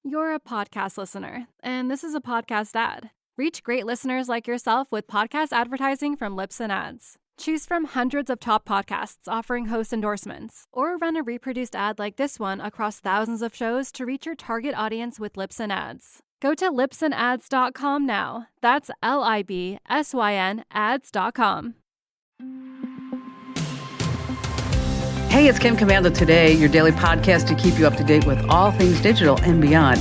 You're a podcast listener, and this is a podcast ad. Reach great listeners like yourself with podcast advertising from Libsyn Ads. Choose from hundreds of top podcasts offering host endorsements, or run a reproduced ad like this one across thousands of shows to reach your target audience with Libsyn Ads. Go to libsynads.com now. That's LIBSYN ads.com. Hey, it's Kim Komando Today, your daily podcast to keep you up to date with all things digital and beyond.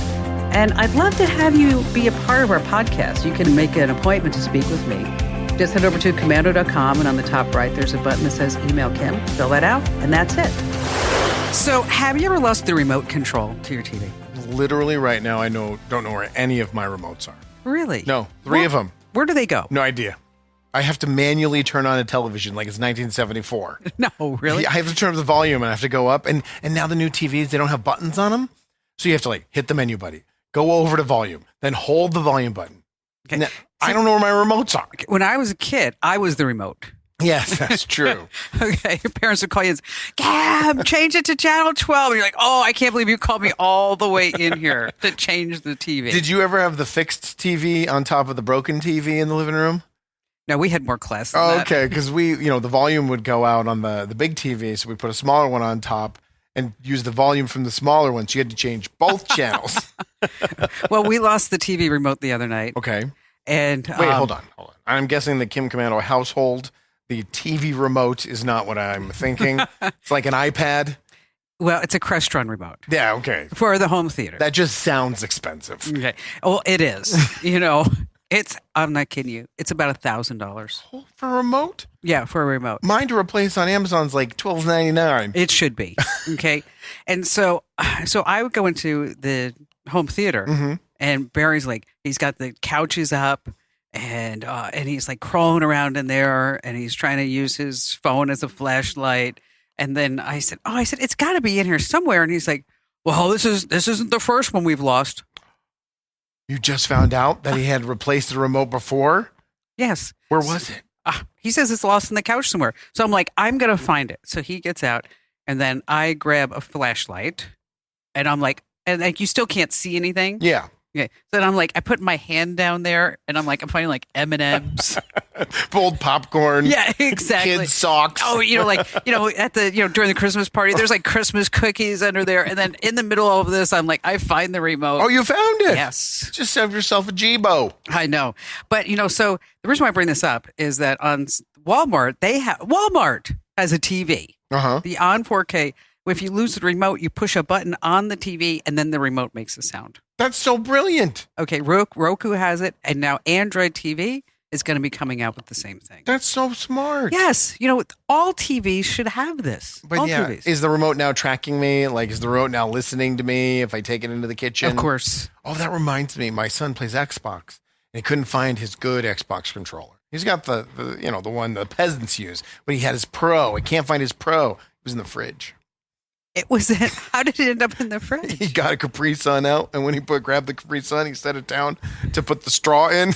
And I'd love to have you be a part of our podcast. You can make an appointment to speak with me. Just head over to komando.com, and on the top right, there's a button that says Email Kim. Fill that out, and that's it. So, have you ever lost the remote control to your TV? Literally right now, I don't know where any of my remotes are. Really? No, three of them. Where do they go? No idea. I have to manually turn on a television like it's 1974. No, really? I have to turn up the volume and I have to go up. And now the new TVs, they don't have buttons on them. So you have to hit the menu button, go over to volume, then hold the volume button. Okay. Now, I don't know where my remotes are. When I was a kid, I was the remote. Yes, that's true. Okay, your parents would call you and say, Gab, change it to channel 12. And you're like, oh, I can't believe you called me all the way in here to change the TV. Did you ever have the fixed TV on top of the broken TV in the living room? No, we had more class than that. Okay, because the volume would go out on the big TV, so we put a smaller one on top and use the volume from the smaller one. So you had to change both channels. Well, we lost the TV remote the other night. Okay. And wait, hold on. I'm guessing the Kim Komando household, the TV remote is not what I'm thinking. It's like an iPad. Well, it's a Crestron remote. Yeah, okay. For the home theater. That just sounds expensive. Okay. Well, it is. I'm not kidding you. It's about $1,000. For a remote? Yeah, for a remote. Mine to replace on Amazon's like $12.99. It should be. Okay. And so I would go into the home theater and Barry's like, he's got the couches up and he's like crawling around in there and he's trying to use his phone as a flashlight. And then I said, it's got to be in here somewhere. And he's like, well, this isn't the first one we've lost. You just found out that he had replaced the remote before? Yes. Where was it? He says it's lost in the couch somewhere. So I'm like, I'm going to find it. So he gets out and then I grab a flashlight and I'm like, you still can't see anything. Yeah. Okay. So then I'm like, I put my hand down there and I'm finding like M&Ms. Old popcorn. Yeah, exactly. Kids socks. Oh, at the, during the Christmas party, there's like Christmas cookies under there. And then in the middle of this, I'm like, I find the remote. Oh, you found it? Yes. Just have yourself a Jibo. I know. But, so the reason why I bring this up is that on Walmart, Walmart has a TV. The On 4K. If you lose the remote, you push a button on the TV and then the remote makes a sound. That's so brilliant. Okay, Roku has it, and now Android TV is going to be coming out with the same thing. That's so smart. Yes, all TVs should have this. But all yeah, TVs. Is the remote now tracking me? Like, is the remote now listening to me if I take it into the kitchen? Of course. Oh, that reminds me. My son plays Xbox, and he couldn't find his good Xbox controller. He's got the one the peasants use, but he had his Pro. I can't find his Pro. It was in the fridge. How did it end up in the fridge? He got a Capri Sun out, and when he grabbed the Capri Sun, he set it down to put the straw in,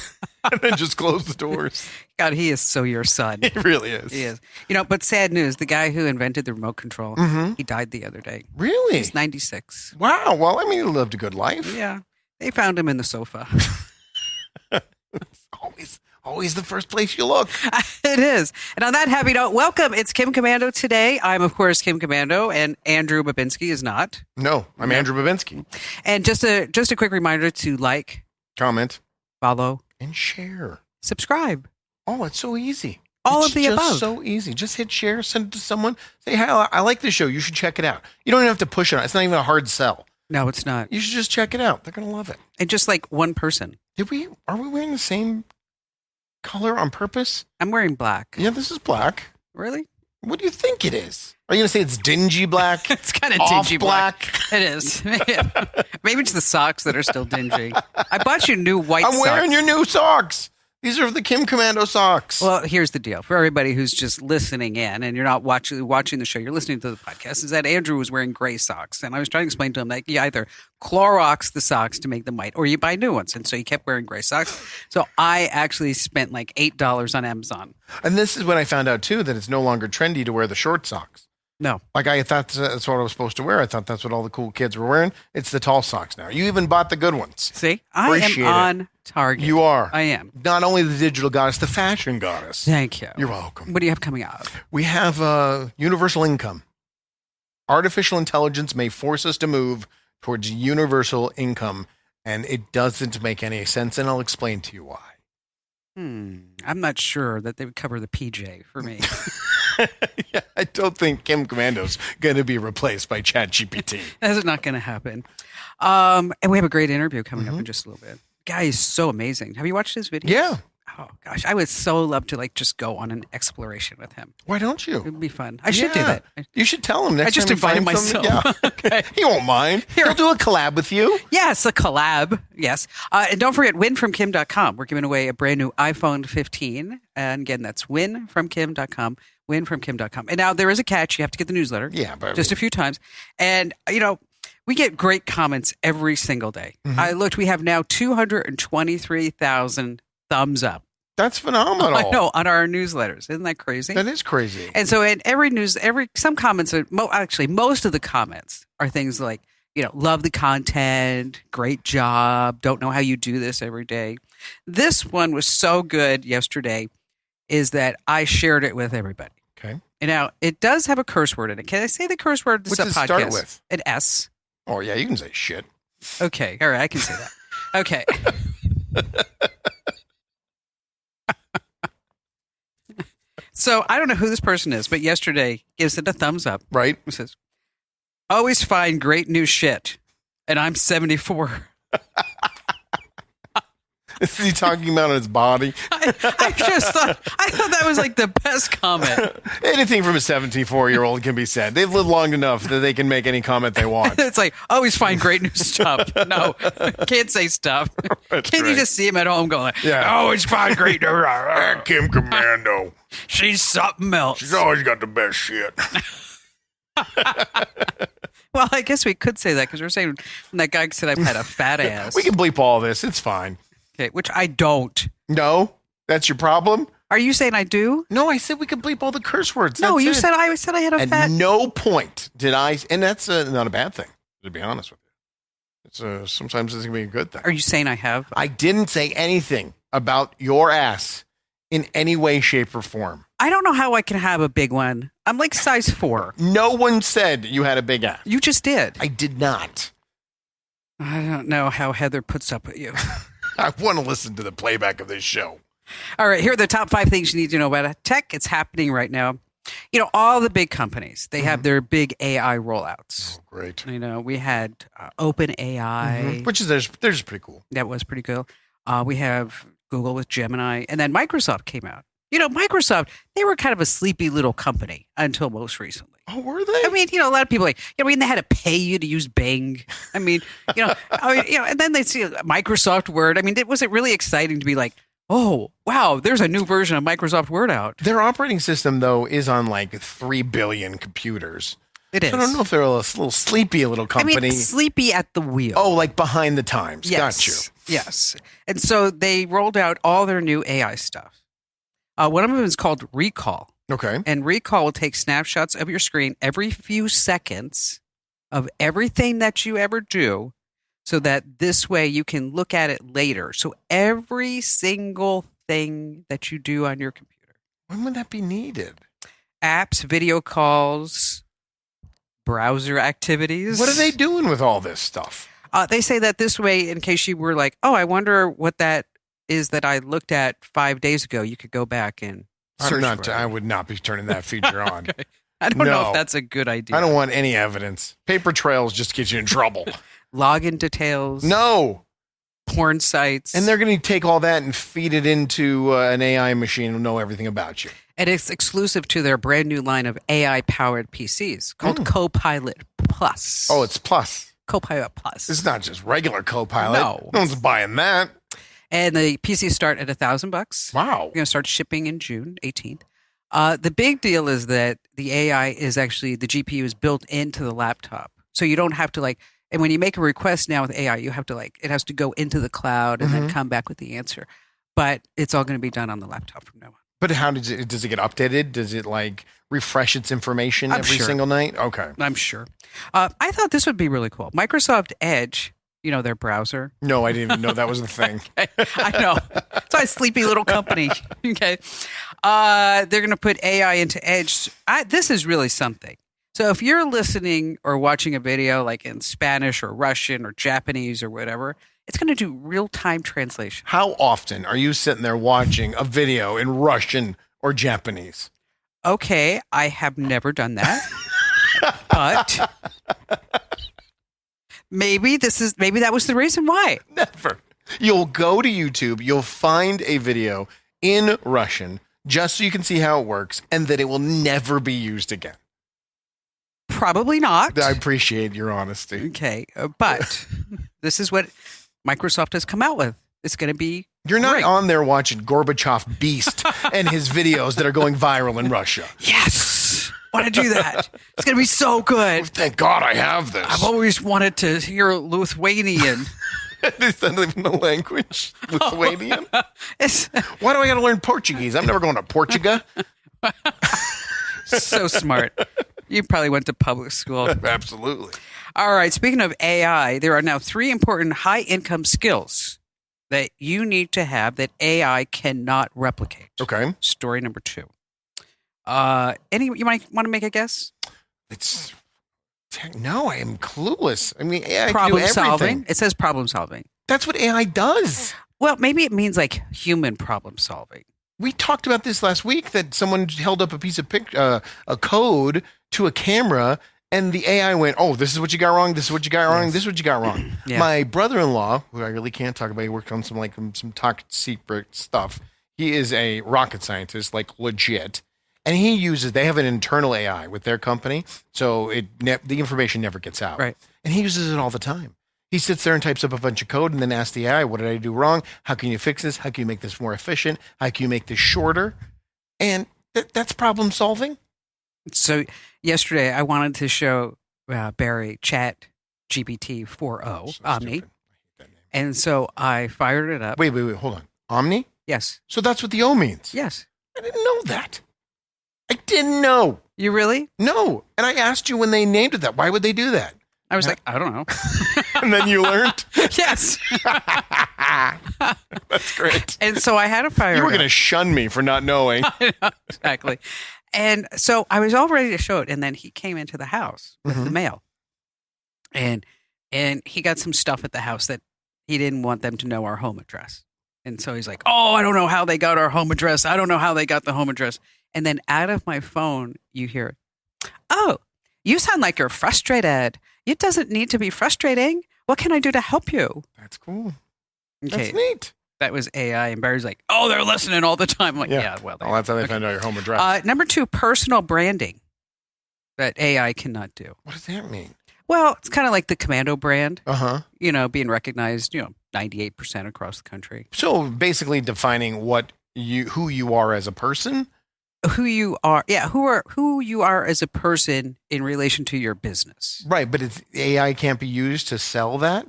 and then just closed the doors. God, he is so your son. He really is. He is. But sad news, the guy who invented the remote control, he died the other day. Really? He's 96. Wow. Well, he lived a good life. Yeah. They found him in the sofa. Always the first place you look. It is. And on that happy note, welcome. It's Kim Komando today. I'm, of course, Kim Komando, and Andrew Babinski is not. No, I'm Andrew Babinski. And just a quick reminder to like, comment, follow, and share. Subscribe. Oh, it's so easy. All of the above. It's so easy. Just hit share, send it to someone. Say, hey, I like this show. You should check it out. You don't even have to push it on. It's not even a hard sell. No, it's not. You should just check it out. They're going to love it. And just like one person. Are we wearing the same color on purpose? I'm wearing black. Yeah, this is black. Really? What do you think it is? Are you going to say it's dingy black? It's kind of dingy black. It is. Maybe it's the socks that are still dingy. I bought you new white socks. I'm wearing your new socks. These are the Kim Komando socks. Well, here's the deal. For everybody who's just listening in and you're not watching the show, you're listening to the podcast, is that Andrew was wearing gray socks. And I was trying to explain to him that you either Clorox the socks to make them white or you buy new ones. And so he kept wearing gray socks. So I actually spent like $8 on Amazon. And this is when I found out, too, that it's no longer trendy to wear the short socks. No. Like I thought that's what I was supposed to wear. I thought that's what all the cool kids were wearing. It's the tall socks now. You even bought the good ones. See, I Appreciate am on target. You are. I am. Not only the digital goddess, the fashion goddess. Thank you. You're welcome. What do you have coming up? We have universal income. Artificial intelligence may force us to move towards universal income, and it doesn't make any sense, and I'll explain to you why. I'm not sure that they would cover the PJ for me. Yeah, I don't think Kim Commando's going to be replaced by ChatGPT. That's not going to happen. And we have a great interview coming up in just a little bit. Guy is so amazing. Have you watched his video? Yeah. Oh gosh, I would so love to just go on an exploration with him. Why don't you? It would be fun. I should do that. You should tell him next I just time he invited finds something. myself. Yeah. Okay. He won't mind. He'll do a collab with you. Yes, a collab. Yes. And don't forget winfromkim.com. We're giving away a brand new iPhone 15. And again, that's winfromkim.com. Winfromkim.com. And now there is a catch. You have to get the newsletter. Yeah, but just a few times. And, we get great comments every single day. I looked, we have now 223,000 thumbs up. That's phenomenal. I know, on our newsletters. Isn't that crazy? That is crazy. And so in some comments, most of the comments are things like, love the content, great job, don't know how you do this every day. This one was so good yesterday is that I shared it with everybody. Okay. And now it does have a curse word in it. Can I say the curse word? What's it start with? An S. Oh, yeah, you can say shit. Okay. All right, I can say that. Okay. So I don't know who this person is, but yesterday gives it a thumbs up. Right. It says, always find great new shit. And I'm 74. Is he talking about his body? I thought that was like the best comment. Anything from a 74-year-old can be said. They've lived long enough that they can make any comment they want. It's like, always find great new stuff. No, can't say stuff. Can't you just see him at home going, always find great new stuff. Kim Commando. She's something else. She's always got the best shit. Well, I guess we could say that because we're saying that guy said I've had a fat ass. We can bleep all this. It's fine. Okay, which I don't. No? That's your problem? Are you saying I do? No, I said we could bleep all the curse words. No, That's you it. said I had a fat. At no point did I, and that's not a bad thing, to be honest with you. It's sometimes it's going to be a good thing. Are you saying I have? I didn't say anything about your ass in any way, shape, or form. I don't know how I can have a big one. I'm like size 4. No one said you had a big ass. You just did. I did not. I don't know how Heather puts up with you. I want to listen to the playback of this show. All right, here are the top 5 things you need to know about tech. It's happening right now. All the big companies, they have their big AI rollouts. Oh, great. We had OpenAI. Which is, they're just pretty cool. That was pretty cool. We have Google with Gemini. And then Microsoft came out. Microsoft, they were kind of a sleepy little company until most recently. Oh, were they? I mean, a lot of people they had to pay you to use Bing. I mean, and then they see Microsoft Word. I mean, was it really exciting to be like, oh, wow, there's a new version of Microsoft Word out? Their operating system, though, is on like 3 billion computers. It is. So I don't know if they're a little sleepy little company. I mean, sleepy at the wheel. Oh, like behind the times. Yes. Got you. Yes. And so they rolled out all their new AI stuff. One of them is called Recall. Okay. And Recall will take snapshots of your screen every few seconds of everything that you ever do so that this way you can look at it later. So every single thing that you do on your computer. When would that be needed? Apps, video calls, browser activities. What are they doing with all this stuff? They say that this way, in case you were like, oh, I wonder what that is that I looked at 5 days ago, you could go back and search for it. I would not be turning that feature on. Okay. I don't know if that's a good idea. I don't want any evidence. Paper trails just get you in trouble. Login details. No. Porn sites. And they're going to take all that and feed it into an AI machine and know everything about you. And it's exclusive to their brand new line of AI-powered PCs called Copilot Plus. Oh, it's Plus. Copilot Plus. It's not just regular Copilot. No. No one's buying that. And the PCs start at $1,000. Wow. We're going to start shipping in June 18th. The big deal is that the AI is actually, the GPU is built into the laptop. So you don't have to and when you make a request now with AI, you have to it has to go into the cloud and then come back with the answer. But it's all going to be done on the laptop from now on. But how does it get updated? Does it like refresh its information I'm every sure. single night? Okay. I'm sure. I thought this would be really cool. Microsoft Edge, their browser. No, I didn't even know that was the thing. I know. It's a sleepy little company. Okay. They're going to put AI into Edge. This is really something. So if you're listening or watching a video like in Spanish or Russian or Japanese or whatever, it's going to do real-time translation. How often are you sitting there watching a video in Russian or Japanese? Okay, I have never done that. But maybe that was the reason why. Never. You'll go to YouTube, you'll find a video in Russian just so you can see how it works, and that it will never be used again. Probably not. I appreciate your honesty. Okay, but this is what Microsoft has come out with. It's going to be You're not great. on there watching Gorbachev Beast and his videos that are going viral in Russia. Yes, want to do that. It's going to be so good. Thank God I have this. I've always wanted to hear Lithuanian. Is that even the language? Lithuanian? It's Why do I got to learn Portuguese? I'm never going to Portugal. so smart. You probably went to public school. Absolutely. All right. Speaking of AI, there are now 3 important high-income skills that you need to have that AI cannot replicate. Okay. Story number 2. You might want to make a guess? No, I am clueless. I mean, AI can do Problem everything. solving. It says problem solving. That's what AI does. Well, maybe it means like human problem solving. We talked about this last week that someone held up a piece of a code to a camera, and the AI went, "Oh, this is what you got wrong. This is what you got wrong. This is what you got wrong." Yeah. My brother-in-law, who I really can't talk about, he worked on some top secret stuff. He is a rocket scientist, like legit, and they have an internal AI with their company, so the information never gets out. Right. And he uses it all the time. He sits there and types up a bunch of code and then asks the AI, "What did I do wrong? How can you fix this? How can you make this more efficient? How can you make this shorter?" And that's problem solving. So yesterday I wanted to show Barry Chat GPT 4.0 So Omni. stupid. I hate that name. And so I fired it up. Wait, hold on. Omni? Yes. So that's what the O means. Yes. I didn't know that. I didn't know. You really? No. And I asked you when they named it that. Why would they do that? I was like, I don't know. And then you learned? Yes. That's great. And so I had to fire You were it going to up. shun me for not knowing. Exactly. And so I was all ready to show it. And then he came into the house with the mail. And he got some stuff at the house that he didn't want them to know our home address. And so he's like, "Oh, I don't know how they got our home address. I don't know how they got the home address." And then out of my phone, you hear, "Oh, you sound like you're frustrated. It doesn't need to be frustrating. What can I do to help you?" That's cool. Okay, That's neat. that was AI. And Barry's like, "Oh, they're listening all the time." I'm like, yeah, well, Well, that's how they found out your home address. Number 2, personal branding that AI cannot do. What does that mean? Well, it's kind of like the Commando brand, Uh-huh. being recognized, 98% across the country. So basically defining who you are as a person. Who you are, who you are as a person in relation to your business. Right, but AI can't be used to sell that?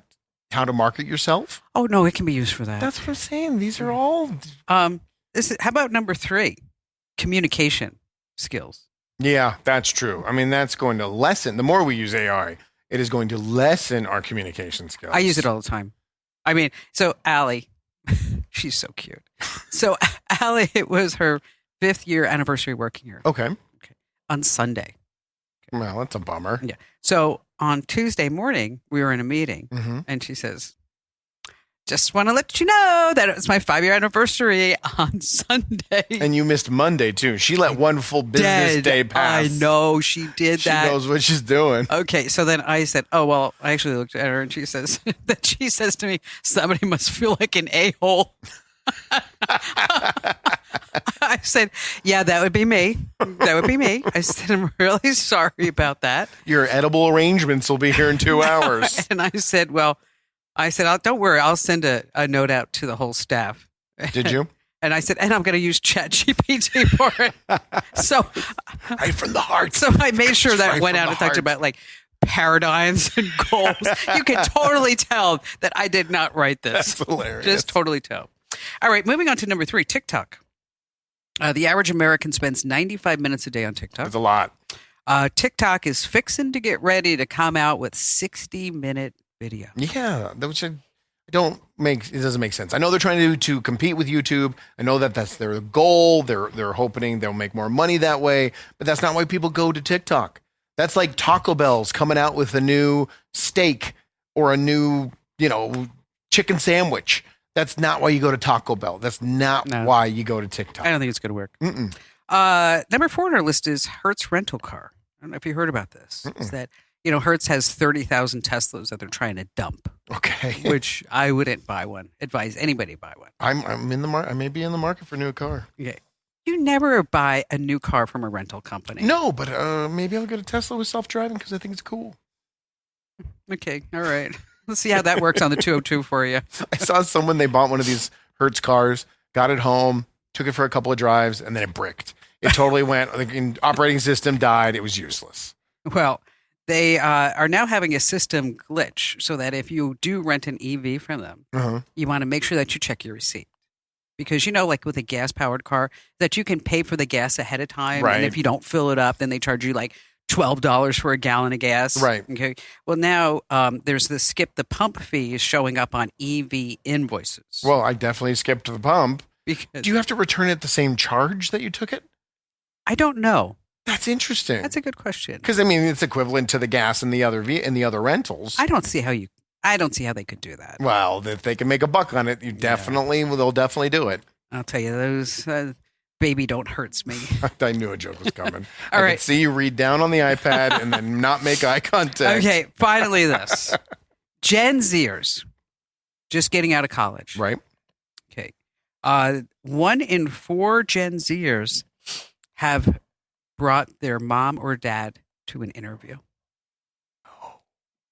How to market yourself? Oh no, it can be used for that. That's what I'm saying. These are all... How about number 3, communication skills. Yeah, that's true. I mean, that's going to lessen... The more we use AI, it is going to lessen our communication skills. I use it all the time. I mean, so Allie, she's so cute. So Allie, it was her 5th year anniversary working here Okay. on Sunday. Well, that's a bummer. Yeah. So on Tuesday morning, we were in a meeting Mm-hmm. and she says, "Just want to let you know that it was my 5-year anniversary on Sunday." And you missed Monday, too. She let one full business day pass. I know she did She that. knows what she's doing. Okay, so then I said, "Oh well," I actually looked at her and she says that she says to me, "Somebody must feel like an a-hole." I said, "Yeah, that would be me. That would be me." I said, "I'm really sorry about that." Your edible arrangements will be here in 2 hours. And I said, "Don't worry, I'll send a note out to the whole staff." Did you? And I said, "And I'm going to use ChatGPT for it." So Right from the heart. So I made sure that Right went from out the and talked heart. about like paradigms and goals. You can totally tell that I did not write this. That's hilarious. Just totally tell. All right, moving on to number 3, TikTok. The average American spends 95 minutes a day on TikTok. That's a lot. TikTok is fixing to get ready to come out with 60-minute video. Yeah, that which it doesn't make sense. I know they're trying to compete with YouTube. I know that's their goal. They're hoping they'll make more money that way, but that's not why people go to TikTok. That's like Taco Bell's coming out with a new steak or a new, chicken sandwich. That's not why you go to Taco Bell. That's not why you go to TikTok. I don't think it's going to work. Number 4 on our list is Hertz rental car. I don't know if you heard about this. It's that, Hertz has 30,000 Teslas that they're trying to dump. Okay. Which I wouldn't advise anybody to buy one. I'm in the market. I may be in the market for a new car. Okay. You never buy a new car from a rental company. No, but maybe I'll get a Tesla with self-driving because I think it's cool. Okay. All right. Let's see how that works on the 202 for you. I saw someone, they bought one of these Hertz cars, got it home, took it for a couple of drives, and then it bricked. It totally went, the operating system died. It was useless. Well, they are now having a system glitch so that if you do rent an EV from them, you want to make sure that you check your receipt. Because, like with a gas-powered car, that you can pay for the gas ahead of time. Right. And if you don't fill it up, then they charge you like $12 for a gallon of gas. Right. Okay. Well, now there's the skip the pump fee is showing up on EV invoices. Well, I definitely skipped the pump. Because Do you have to return it the same charge that you took it? I don't know. That's interesting. That's a good question. Because it's equivalent to the gas in the other rentals. I don't see how they could do that. Well, if they can make a buck on it, they'll definitely do it. I'll tell you, those baby don't hurts me. I knew a joke was coming. All I right. could see you read down on the iPad and then not make eye contact. Okay, finally this. Gen Zers, just getting out of college. Right. Okay. 1 in 4 Gen Zers have brought their mom or dad to an interview.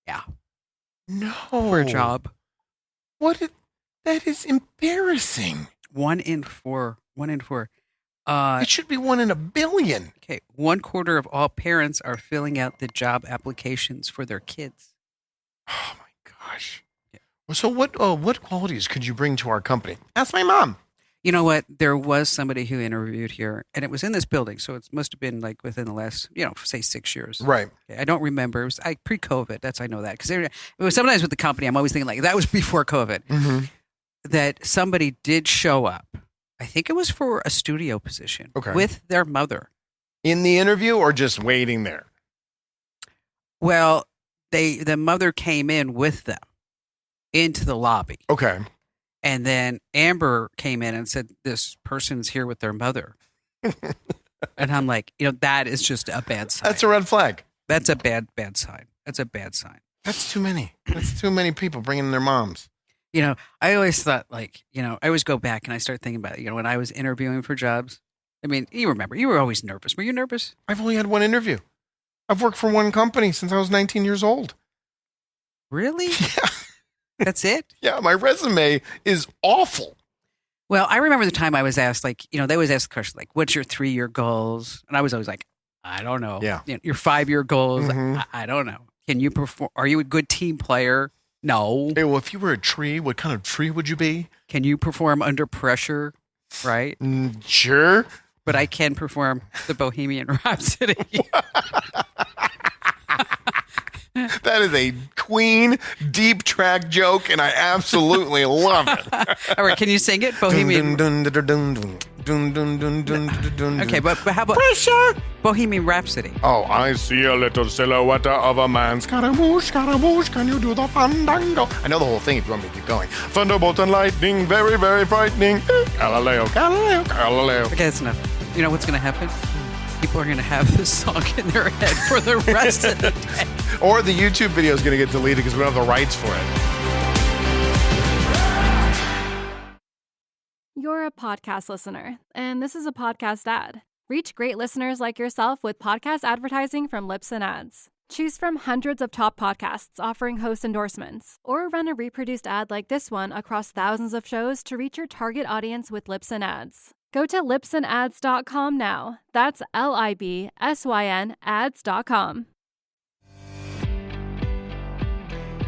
Yeah. No. For a job. That is embarrassing. 1 in 4. 1 in 4. It should be 1 in a billion. Okay. 1/4 of all parents are filling out the job applications for their kids. Oh my gosh. Yeah. So what qualities could you bring to our company? Ask my mom. You know what? There was somebody who interviewed here, and it was in this building, so it must have been like within the last, say 6 years. Right. Okay, I don't remember. It was pre-COVID. I know that because it was sometimes with the company. I'm always thinking like that was before COVID. Mm-hmm. That somebody did show up. I think it was for a studio position with their mother in the interview, or just waiting there. Well, the mother came in with them into the lobby. Okay. And then Amber came in and said, "This person's here with their mother." And I'm like, that is just a bad sign. That's a red flag. That's a bad sign. That's a bad sign. That's too many. That's too many people bringing their moms. I always thought I always go back and I start thinking about, when I was interviewing for jobs. I mean, you remember, you were always nervous. Were you nervous? I've only had one interview. I've worked for one company since I was 19 years old. Really? Yeah. That's it? Yeah, my resume is awful. Well, I remember the time I was asked, they always ask the question, what's your 3-year goals? And I was always like, I don't know. Yeah. Your 5-year goals, Mm-hmm. I don't know. Can you perform? Are you a good team player? No. Hey, well, if you were a tree, what kind of tree would you be? Can you perform under pressure? Right? Sure. But I can perform the Bohemian Rhapsody. That is a Queen deep track joke, and I absolutely love it. All right, can you sing it? Bohemian. Okay, but how about Pressure. Bohemian Rhapsody? Oh, I see a little silhouette of a man. Scaramouche, can you do the fandango? I know the whole thing if you want me to keep going. Thunderbolt and lightning, very, very frightening. Galileo, Galileo, Galileo. Okay, that's enough. You know what's going to happen? People are going to have this song in their head for the rest of the day. Or the YouTube video is going to get deleted because we don't have the rights for it. You're a podcast listener, and this is a podcast ad. Reach great listeners like yourself with podcast advertising from Libsyn Ads. Choose from hundreds of top podcasts offering host endorsements, or run a reproduced ad like this one across thousands of shows to reach your target audience with Libsyn Ads. Go to libsynads.com now. That's LIBSYN ads.com.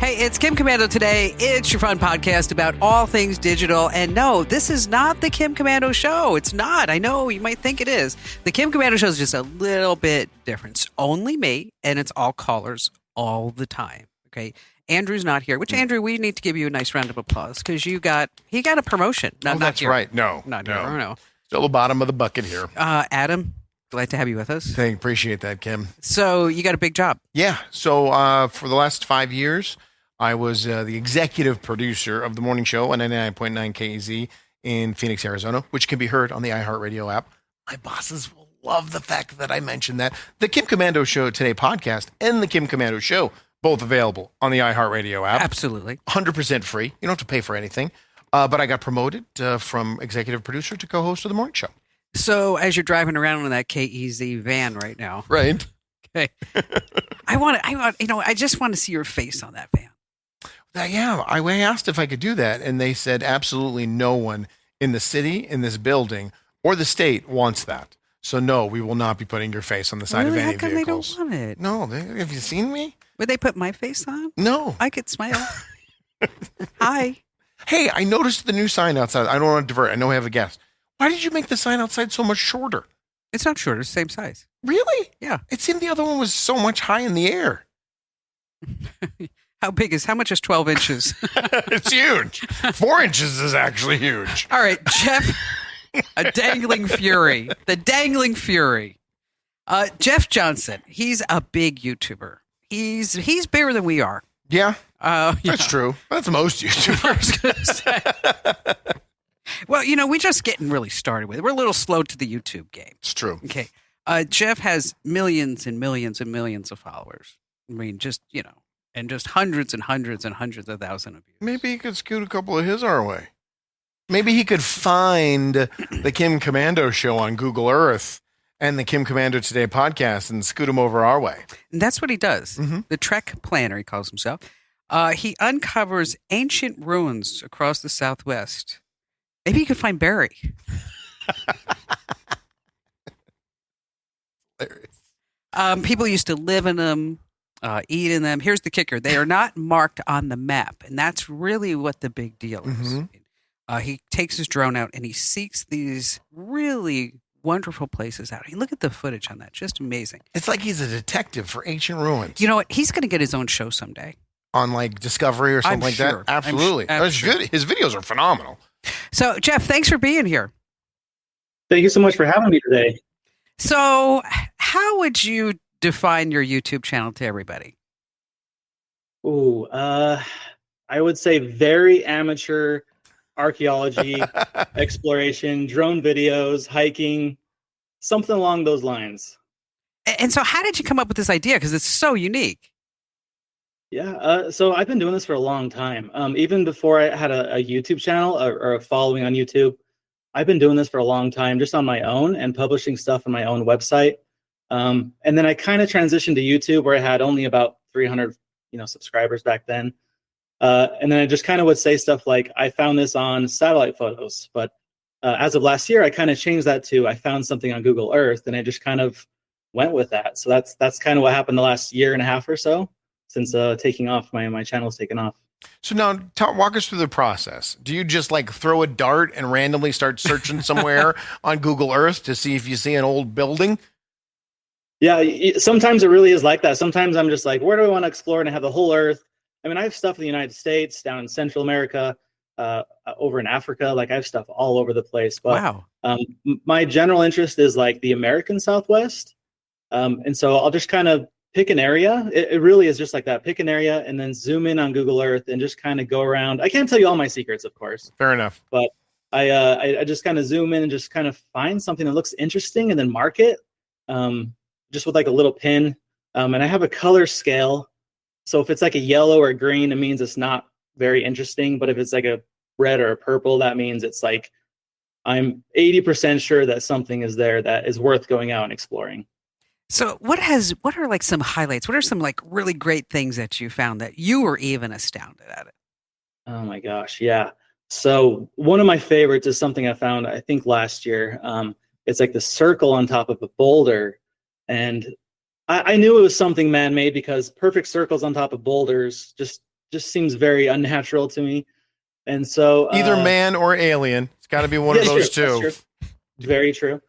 Hey, it's Kim Komando today. It's your fun podcast about all things digital. And no, this is not the Kim Komando show. It's not. I know you might think it is. The Kim Komando show is just a little bit different. It's only me, and it's all callers all the time. Okay. Andrew's not here, which, Andrew, we need to give you a nice round of applause because he got a promotion. That's here. right. No. Still the bottom of the bucket here. Adam, glad to have you with us. Appreciate that, Kim. So you got a big job. Yeah. So for the last 5 years, I was the executive producer of the morning show on 99.9 KEZ in Phoenix, Arizona, which can be heard on the iHeartRadio app. My bosses will love the fact that I mentioned that. The Kim Komando Show Today podcast and the Kim Komando Show, both available on the iHeartRadio app. Absolutely. 100% free. You don't have to pay for anything. But I got promoted from executive producer to co-host of the morning show. So as you're driving around in that KEZ van right now. Right. Okay. I just want to see your face on that van. Yeah, I asked if I could do that, and they said absolutely no one in the city, in this building, or the state wants that. So no, we will not be putting your face on the side Really? of any How come vehicles. they don't want it? No, have you seen me? Would they put my face on? No. I could smile. Hi. Hey, I noticed the new sign outside. I don't want to divert. I know I have a guest. Why did you make the sign outside so much shorter? It's not short. It's the same size. Really? Yeah. It seemed the other one was so much high in the air. How much is 12 inches? It's huge. 4 inches is actually huge. All right, Jeff, a dangling fury. The dangling fury. Jeff Johnson, he's a big YouTuber. He's bigger than we are. Yeah. Yeah. That's true. That's most YouTubers. Well, we're just getting really started with it. We're a little slow to the YouTube game. It's true. Okay. Jeff has millions and millions and millions of followers. I mean, and just hundreds and hundreds and hundreds of thousands of views. Maybe he could scoot a couple of his our way. Maybe he could find the Kim Komando show on Google Earth and the Kim Komando Today podcast and scoot them over our way. And that's what he does. Mm-hmm. The Trek Planner, he calls himself. He uncovers ancient ruins across the Southwest. Maybe he could find Barry. People used to live in them, eat in them. Here's the kicker. They are not marked on the map. And that's really what the big deal is. Mm-hmm. He takes his drone out and he seeks these really wonderful places out. Look at the footage on that. Just amazing. It's like he's a detective for ancient ruins. You know what? He's going to get his own show someday. On like Discovery or something like that? Absolutely. That's good. His videos are phenomenal. So, Jeff, thanks for being here. Thank you so much for having me today. So, how would you define your YouTube channel to everybody? Ooh, I would say very amateur archaeology, exploration, drone videos, hiking, something along those lines. And so how did you come up with this idea? Because it's so unique. Yeah, so I've been doing this for a long time. Even before I had a YouTube channel or a following on YouTube, I've been doing this for a long time, just on my own and publishing stuff on my own website. And then I kind of transitioned to YouTube, where I had only about 300, subscribers back then. And then I just kind of would say stuff like, I found this on satellite photos. But as of last year, I kind of changed that to, I found something on Google Earth, and I just kind of went with that. So that's kind of what happened the last year and a half or so since taking off. My channel's taken off. So now walk us through the process. Do you just like throw a dart and randomly start searching somewhere on Google Earth to see if you see an old building? Yeah, sometimes it really is like that. Sometimes I'm just like, where do I want to explore? And I have the whole Earth. I mean, I have stuff in the United States, down in Central America, over in Africa. Like, I have stuff all over the place. But wow. My general interest is like the American Southwest. And so I'll just kind of pick an area. It really is just like that. Pick an area and then zoom in on Google Earth and just kind of go around. I can't tell you all my secrets, of course. Fair enough. But I just kind of zoom in and just kind of find something that looks interesting and then mark it just with like a little pin. And I have a color scale. So if it's like a yellow or a green, it means it's not very interesting. But if it's like a red or a purple, that means it's like I'm 80% sure that something is there that is worth going out and exploring. So what are like some highlights? What are some like really great things that you found that you were even astounded at it? Oh my gosh. Yeah. So one of my favorites is something I found, I think last year. It's like the circle on top of a boulder. And I knew it was something man-made because perfect circles on top of boulders just just seems very unnatural to me. And so Either man or alien. It's got to be one of those two. That's true. Very true.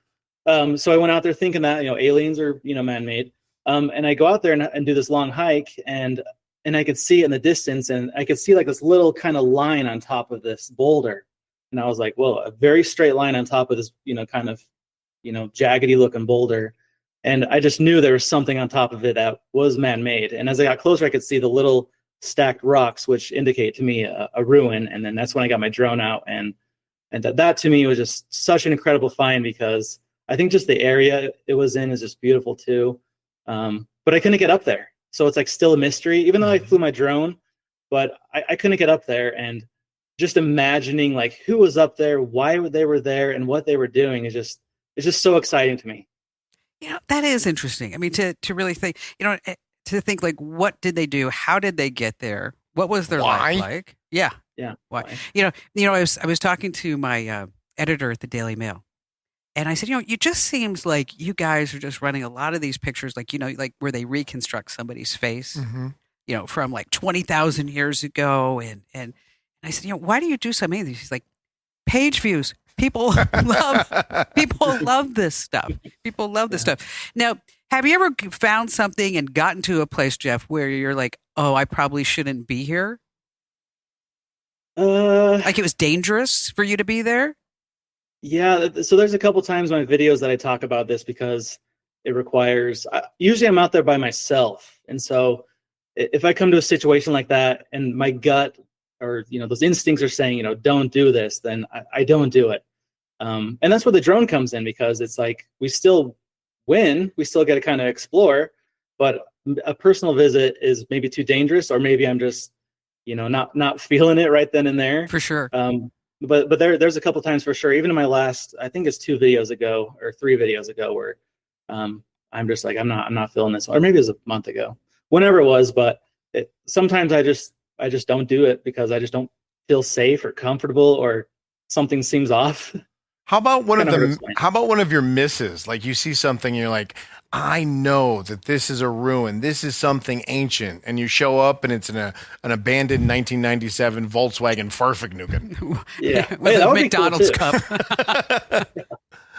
So I went out there thinking that, aliens are, man-made. And I go out there and do this long hike, and I could see in the distance, and I could see like this little kind of line on top of this boulder. And I was like, well, a very straight line on top of this, kind of, jaggedy looking boulder. And I just knew there was something on top of it that was man-made. And as I got closer, I could see the little stacked rocks, which indicate to me a ruin. And then that's when I got my drone out. And that to me was just such an incredible find, because I think just the area it was in is just beautiful too. But I couldn't get up there. So it's like still a mystery, even though I flew my drone, but I couldn't get up there. And just imagining like who was up there, why they were there, and what they were doing it's just so exciting to me. That is interesting. I mean, to really think, to think like, what did they do? How did they get there? What was their life like? Yeah. Why? I was talking to my editor at the Daily Mail, and I said, it just seems like you guys are just running a lot of these pictures, like, like where they reconstruct somebody's face, from like 20,000 years ago. And I said, why do you do so many of these? He's like, page views. People love this stuff. People love this stuff. Now, have you ever found something and gotten to a place, Jeff, where you're like, oh, I probably shouldn't be here? Like it was dangerous for you to be there? Yeah. So there's a couple times in my videos that I talk about this, because it requires, usually I'm out there by myself. And so if I come to a situation like that and my gut or, those instincts are saying, don't do this, then I don't do it. And that's where the drone comes in, because it's like, we still win, we still get to kind of explore, but a personal visit is maybe too dangerous, or maybe I'm just, not feeling it right then and there. For sure. But there's a couple times for sure, even in my last, I think it's 2 videos ago or 3 videos ago, where I'm just like, I'm not feeling this, or maybe it was a month ago, whenever it was. But sometimes I just don't do it because I just don't feel safe or comfortable, or something seems off. How about one of your misses? Like you see something and you're like, I know that this is a ruin. This is something ancient. And you show up and it's an abandoned 1997 Volkswagen Farfignugan. Yeah. With a McDonald's cool cup.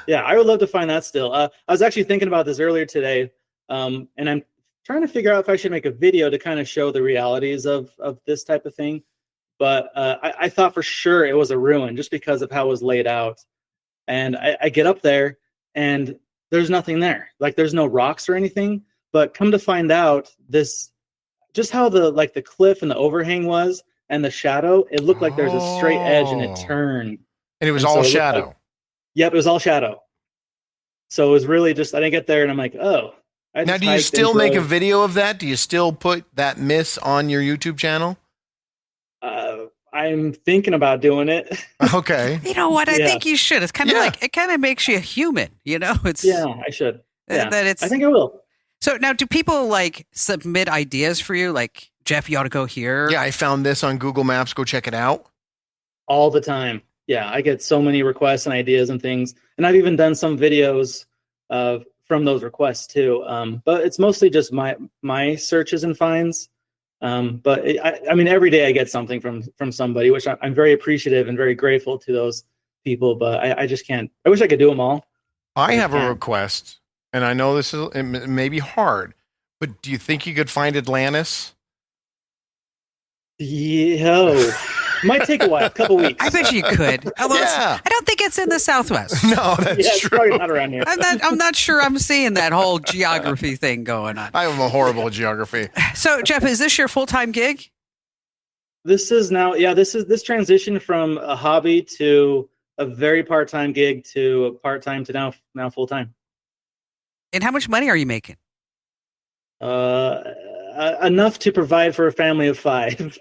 Yeah, I would love to find that still. I was actually thinking about this earlier today. And I'm trying to figure out if I should make a video to kind of show the realities of this type of thing. But I thought for sure it was a ruin just because of how it was laid out. And I get up there and there's nothing there. Like there's no rocks or anything. But come to find out, this just how the cliff and the overhang was and the shadow, it looked like there's a straight edge and it turned. And it was all shadow. Yep, it was all shadow. So it was really just, I didn't get there and I'm like, oh. Now, do you still make a video of that? Do you still put that miss on your YouTube channel? I'm thinking about doing it. Okay. You know what? I think you should. It's kind of like, it kind of makes you human, It's I should. Yeah. I think I will. So now, do people like submit ideas for you? Like, Jeff, you ought to go here. Yeah, I found this on Google Maps. Go check it out. All the time. Yeah, I get so many requests and ideas and things. And I've even done some videos from those requests too. But it's mostly just my searches and finds. But I mean, every day I get something from somebody, which I'm very appreciative and very grateful to those people. But I just can't. I wish I could do them all. I have a request, and I know it may be hard, but do you think you could find Atlantis? Might take a while, a couple weeks. I bet you could. Although I don't think it's in the Southwest. No, that's true. Probably not around here. I'm not sure I'm seeing that whole geography thing going on. I have a horrible geography. So, Jeff, is this your full-time gig? This is now, this transition from a hobby to a very part-time gig to a part-time to now full-time. And how much money are you making? Enough to provide for a family of 5.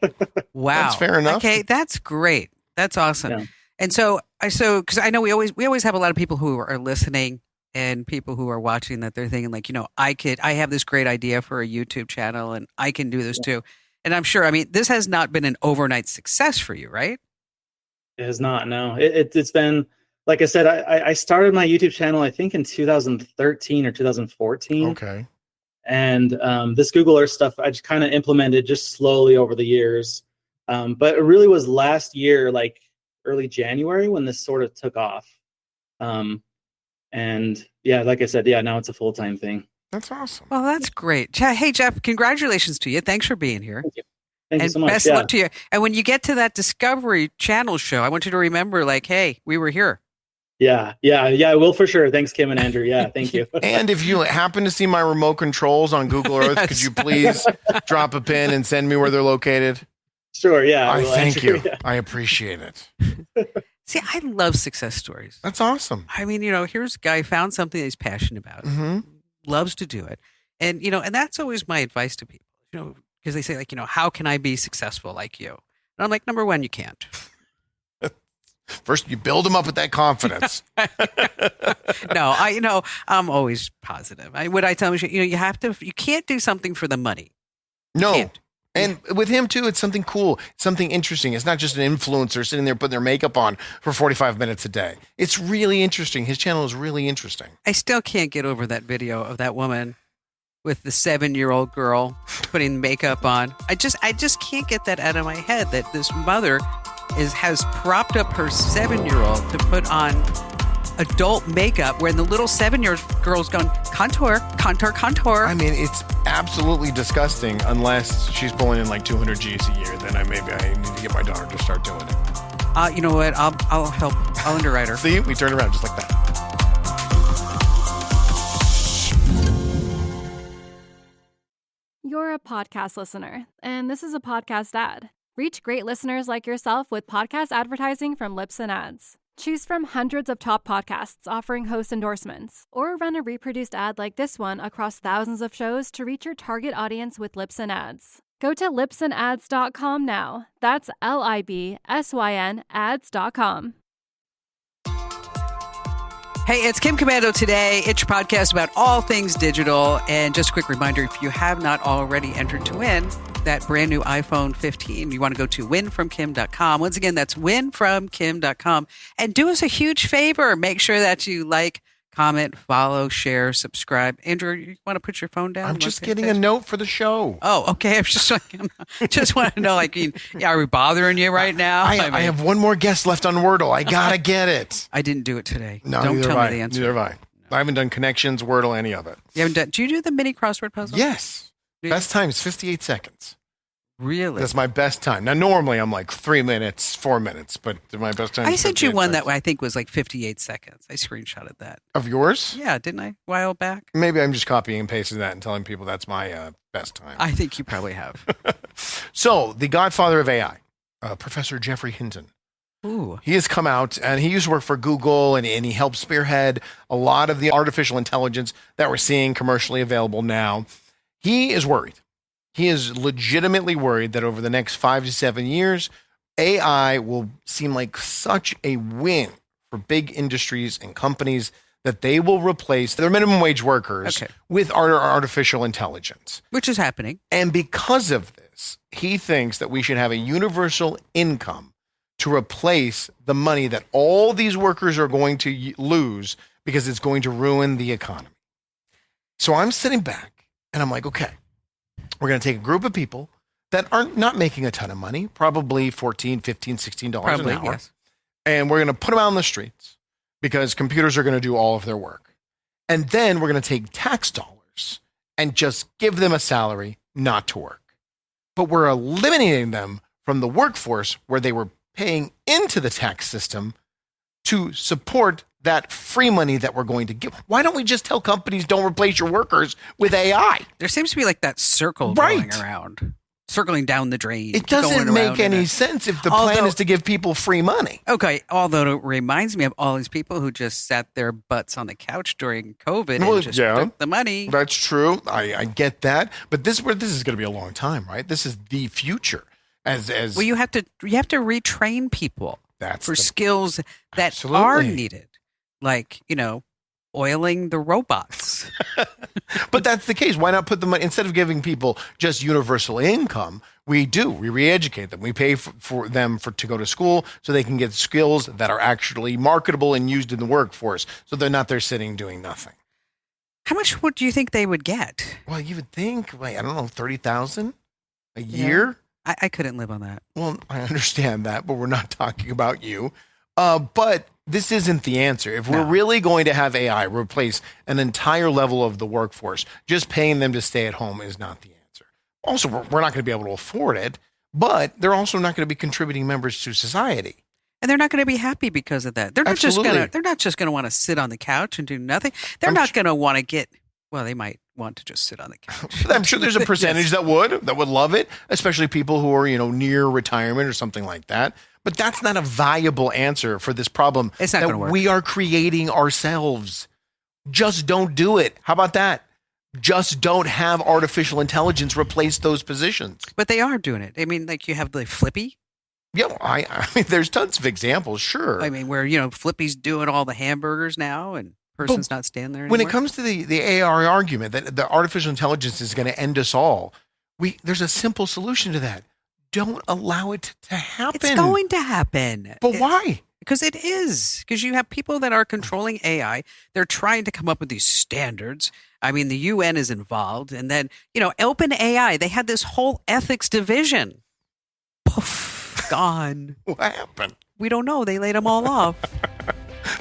Wow, that's fair enough. Okay, that's great. That's awesome. Yeah. And so because I know we always have a lot of people who are listening and people who are watching that they're thinking like, I have this great idea for a YouTube channel and I can do this too. And I'm sure, I mean, this has not been an overnight success for you, right? It has not. No, it's been, like I said, I started my YouTube channel, I think in 2013 or 2014. Okay. And this Google Earth stuff I just kind of implemented just slowly over the years. But it really was last year, like early January, when this sort of took off. And yeah, like I said, now it's a full-time thing. That's awesome. Well, that's great. Hey, Jeff, congratulations to you. Thanks for being here. Thank you. Thank you And so much. best luck to you. And when you get to that Discovery Channel show, I want you to remember, like, hey, we were here. Yeah, I will for sure. Thanks, Kim and Andrew. Yeah, thank you. And if you happen to see my remote controls on Google Earth, Yes. could you please drop a pin and send me where they're located? Sure, yeah. I will thank answer, you. yeah. I appreciate it. See, I love success stories. That's awesome. I mean, here's a guy found something that he's passionate about, Hmm. loves to do it. And, and that's always my advice to people, because they say, like, how can I be successful like you? And I'm like, number one, you can't. First, you build them up with that confidence. No, I'm always positive. What I tell them, you can't do something for the money. No. Can't. And with him, too, it's something cool, something interesting. It's not just an influencer sitting there putting their makeup on for 45 minutes a day. It's really interesting. His channel is really interesting. I still can't get over that video of that woman with the 7-year-old girl putting makeup on. I just can't get that out of my head, that this mother has propped up her 7-year-old to put on adult makeup, where the little 7-year-old girl's going contour, contour, contour. I mean, it's absolutely disgusting unless she's pulling in like 200 G's a year. Then maybe I need to get my daughter to start doing it. You know what? I'll help. I'll underwrite her. See, we turned around just like that. You're a podcast listener, and this is a podcast ad. Reach great listeners like yourself with podcast advertising from Libsyn Ads. Choose from hundreds of top podcasts offering host endorsements, or run a reproduced ad like this one across thousands of shows to reach your target audience with Libsyn Ads. Go to libsynads.com now. That's LIBSYN ads.com. Hey, it's Kim Komando today. It's your podcast about all things digital. And just a quick reminder, if you have not already entered to win that brand new iPhone 15, you want to go to winfromkim.com. Once again, that's winfromkim.com. And do us a huge favor. Make sure that you like, comment, follow, share, subscribe. Andrew, you want to put your phone down? I'm just getting a note for the show. Oh, okay. I was just want to know, like, are we bothering you right now? I have one more guest left on Wordle. I gotta get it. I didn't do it today. No, Don't neither tell have me the I. answer. Neither have I. I haven't done Connections, Wordle, any of it. You haven't done? Do you do the mini crossword puzzle? Yes. Do you? Best time is 58 seconds. Really? That's my best time. Now, normally I'm like 3 minutes, 4 minutes, but my best time I is sent you 58 one seconds. that I think was like 58 seconds. I screenshotted that. Of yours? Yeah, didn't I? A while back. Maybe I'm just copying and pasting that and telling people that's my best time. I think you probably have. So, the godfather of AI, Professor Geoffrey Hinton, Ooh. he has come out and he used to work for Google and he helped spearhead a lot of the artificial intelligence that we're seeing commercially available now. He is worried. He is legitimately worried that over the next 5 to 7 years, AI will seem like such a win for big industries and companies that they will replace their minimum wage workers with artificial intelligence. Which is happening. And because of this, he thinks that we should have a universal income to replace the money that all these workers are going to lose because it's going to ruin the economy. So I'm sitting back and I'm like, okay, we're going to take a group of people that are not making a ton of money, probably $14, $15, $16 Probably, an hour. yes. And we're going to put them out on the streets because computers are going to do all of their work. And then we're going to take tax dollars and just give them a salary not to work. But we're eliminating them from the workforce where they were paying into the tax system to support that free money that we're going to give. Why don't we just tell companies don't replace your workers with AI? There seems to be like that circle Right. going around, circling down the drain. It doesn't going make around in any it. sense if the plan Although- is to give people free money. Okay, although it reminds me of all these people who just sat their butts on the couch during COVID Well, and just yeah. took the money. That's true. I get that. But this is going to be a long time, right? This is the future. As Well, you have to retrain people that's for the- skills that Absolutely. are needed, like oiling the robots. But that's the case. Why not put the money instead of giving people just universal income? We re-educate them. We pay for them to go to school so they can get skills that are actually marketable and used in the workforce. So they're not there sitting doing nothing. How much would you think they would get? Well, you would think, like, I don't know, 30,000 a Yeah. year. I couldn't live on that. Well, I understand that, but we're not talking about you. But this isn't the answer. If we're No. really going to have AI replace an entire level of the workforce, just paying them to stay at home is not the answer. Also, we're not going to be able to afford it, but they're also not going to be contributing members to society. And they're not going to be happy because of that. They're not Absolutely. just going to want to sit on the couch and do nothing. They're I'm not su- going to want to get, well, they might want to just sit on the couch. I'm sure there's a percentage that would love it, especially people who are, near retirement or something like that. But that's not a viable answer for this problem It's not that gonna work. we are creating ourselves. Just don't do it. How about that? Just don't have artificial intelligence replace those positions. But they are doing it. I mean, like you have the Flippy. Yeah, I mean, there's tons of examples, sure. I mean, where, Flippy's doing all the hamburgers now and person's not standing there anymore. When it comes to the AI argument that the artificial intelligence is going to end us all, there's a simple solution to that. Don't allow it to happen. It's going to happen. But why? Because it is. Because you have people that are controlling AI. They're trying to come up with these standards. I mean, the UN is involved. And then, OpenAI, they had this whole ethics division. Poof, gone. What happened? We don't know. They laid them all off.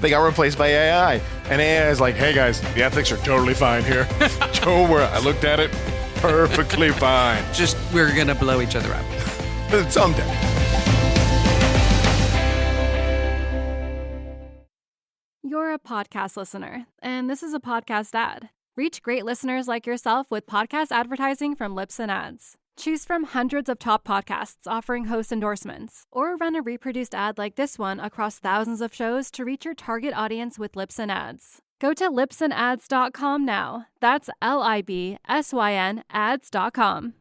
They got replaced by AI. And AI is like, hey guys, the ethics are totally fine here. Don't worry. I looked at it. Perfectly fine. Just, we're going to blow each other up. Someday. You're a podcast listener, and this is a podcast ad. Reach great listeners like yourself with podcast advertising from Lips and Ads. Choose from hundreds of top podcasts offering host endorsements, or run a reproduced ad like this one across thousands of shows to reach your target audience with Lips and Ads. Go to lipsandads.com now. That's LIBSYN ads.com.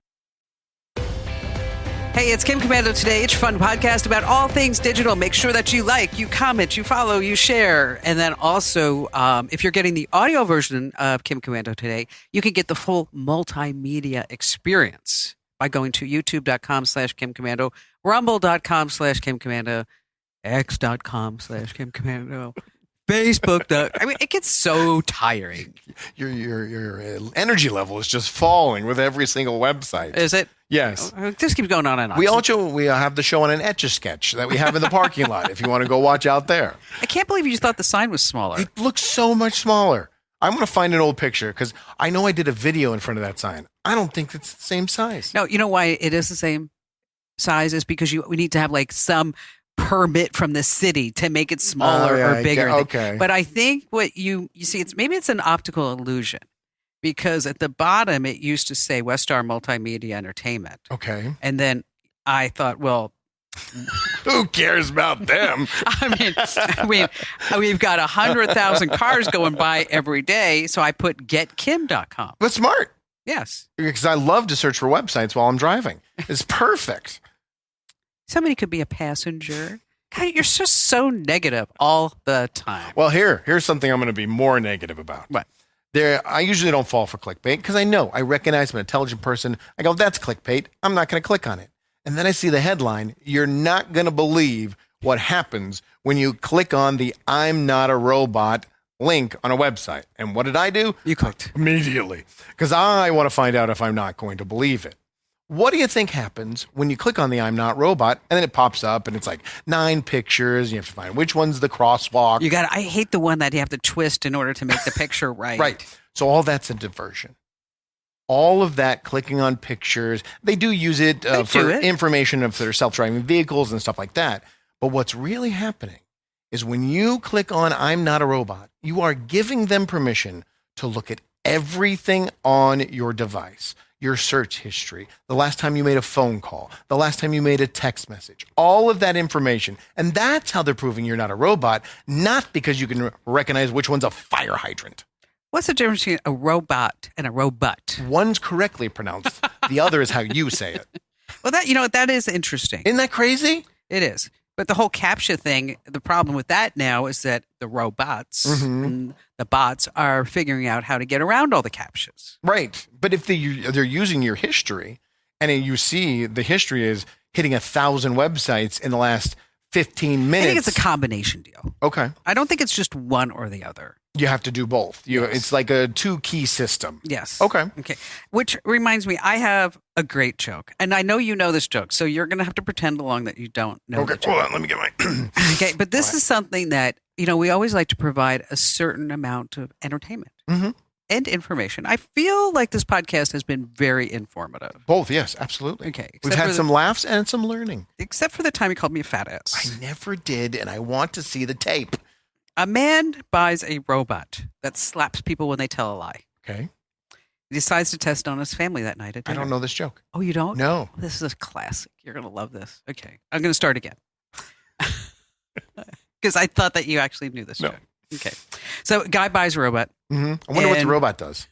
Hey, it's Kim Commando Today. It's your fun podcast about all things digital. Make sure that you like, you comment, you follow, you share. And then also, if you're getting the audio version of Kim Commando Today, you can get the full multimedia experience by going to youtube.com/Kim Commando, rumble.com/Kim Commando, x.com/Kim Commando, Facebook. I mean, it gets so tiring. Your energy level is just falling with every single website. Is it? Yes. It just keeps going on and on. We have the show on an Etch-a-Sketch that we have in the parking lot if you want to go watch out there. I can't believe you thought the sign was smaller. It looks so much smaller. I'm going to find an old picture because I know I did a video in front of that sign. I don't think it's the same size. No, you know why it is the same size is because we need to have like some permit from the city to make it smaller or bigger. Okay. But I think what you see, it's an optical illusion because at the bottom it used to say Westar Multimedia Entertainment. Okay. And then I thought, well, who cares about them? I mean, we've got 100,000 cars going by every day. So I put getkim.com. But smart. Yes. Because I love to search for websites while I'm driving. It's perfect. Somebody could be a passenger. God, you're just so negative all the time. Well, here's something I'm going to be more negative about. What? I usually don't fall for clickbait because I recognize I'm an intelligent person. I go, that's clickbait. I'm not going to click on it. And then I see the headline. You're not going to believe what happens when you click on the I'm not a robot link on a website. And what did I do? You clicked. Immediately. Because I want to find out if I'm not going to believe it. What do you think happens when you click on the I'm not robot and then it pops up and it's like 9 pictures. You have to find which one's the crosswalk. I hate the one that you have to twist in order to make the picture right. Right. So all that's a diversion. All of that clicking on pictures, they do use it for information of their self-driving vehicles and stuff like that. But what's really happening is when you click on I'm not a robot, you are giving them permission to look at everything on your device, your search history, the last time you made a phone call, the last time you made a text message, all of that information. And that's how they're proving you're not a robot, not because you can recognize which one's a fire hydrant. What's the difference between a robot and a robot? One's correctly pronounced. The other is how you say it. Well, that is interesting. Isn't that crazy? It is. But the whole CAPTCHA thing, the problem with that now is that the robots, and the bots are figuring out how to get around all the CAPTCHAs. Right. But if they're using your history and you see the history is hitting 1,000 websites in the last 15 minutes. I think it's a combination deal. Okay. I don't think it's just one or the other. You have to do both. It's like a 2-key system. Yes. Okay. Okay. Which reminds me, I have a great joke. And I know you know this joke, so you're going to have to pretend along that you don't know Okay, the joke. hold on. Let me get my. Okay, but this is something that, we always like to provide a certain amount of entertainment and information. I feel like this podcast has been very informative. Both, yes, absolutely. Okay. We've had some laughs and some learning. Except for the time you called me a fat ass. I never did, and I want to see the tape. A man buys a robot that slaps people when they tell a lie. Okay. He decides to test it on his family that night at dinner. I don't know this joke. Oh, you don't? No. This is a classic. You're going to love this. Okay. I'm going to start again. Because I thought that you actually knew this joke. Okay. So, guy buys a robot. I wonder what the robot does.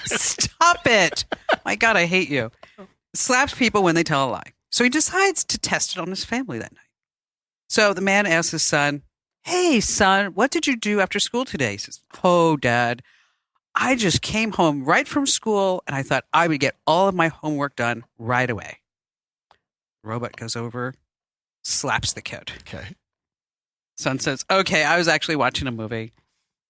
Stop it. My God, I hate you. Slaps people when they tell a lie. So he decides to test it on his family that night. So the man asks his son, "Hey, son, what did you do after school today?" He says, "Oh, Dad, I just came home right from school and I thought I would get all of my homework done right away." The robot goes over, slaps the kid. Okay. Son says, "Okay, I was actually watching a movie."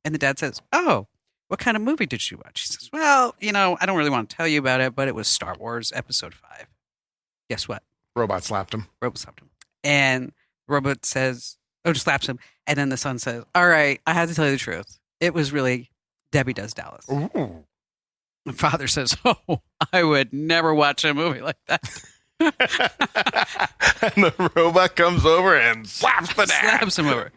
And the dad says, "Oh, what kind of movie did you watch?" He says, "Well, I don't really want to tell you about it, but it was Star Wars Episode 5. Guess what? Robot slapped him. Robot slapped him. And the robot says, just slaps him. And then the son says, "All right, I have to tell you the truth. It was really Debbie Does Dallas." Ooh. The father says, "Oh, I would never watch a movie like that." And the robot comes over and slaps the dad. Slaps him over.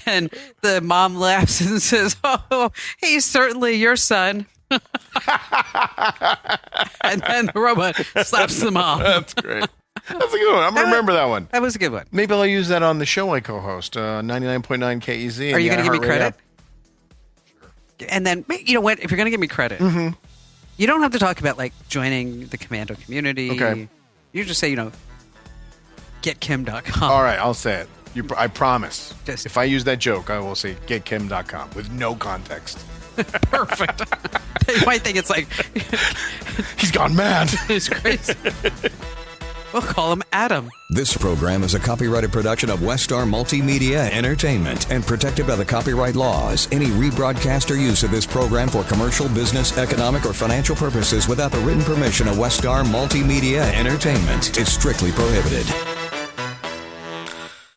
And the mom laughs and says, "Oh, he's certainly your son." And then the robot slaps the mom. That's great. That's a good one. I'm going to remember that one. That was a good one. Maybe I'll use that on the show I co-host, 99.9 KEZ. Are you going to give me credit? Sure. And then, you know what? If you're going to give me credit, you don't have to talk about joining the Commando community. Okay. You just say, getkim.com. All right, I'll say it. I promise. Just- if I use that joke, I will say getkim.com with no context. Perfect. They might think it's He's gone mad. it's crazy. We'll call him Adam. This program is a copyrighted production of Westar Multimedia Entertainment and protected by the copyright laws. Any rebroadcast or use of this program for commercial, business, economic, or financial purposes without the written permission of Westar Multimedia Entertainment is strictly prohibited.